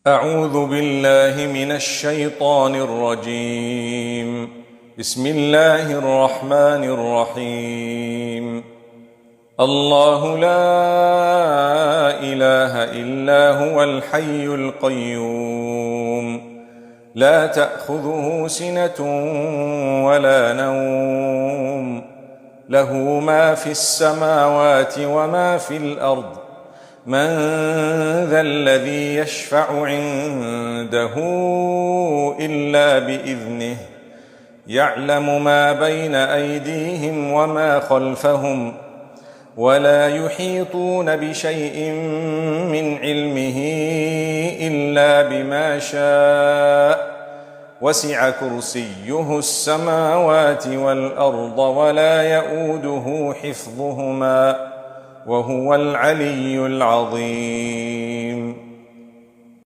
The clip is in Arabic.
أعوذ بالله من الشيطان الرجيم. بسم الله الرحمن الرحيم. الله لا إله إلا هو الحي القيوم، لا تأخذه سنة ولا نوم، له ما في السماوات وما في الأرض، من ذا الذي يشفع عنده إلا بإذنه، يعلم ما بين أيديهم وما خلفهم، ولا يحيطون بشيء من علمه إلا بما شاء، وسع كرسيه السماوات والأرض ولا يئوده حفظهما، وهو العلي العظيم.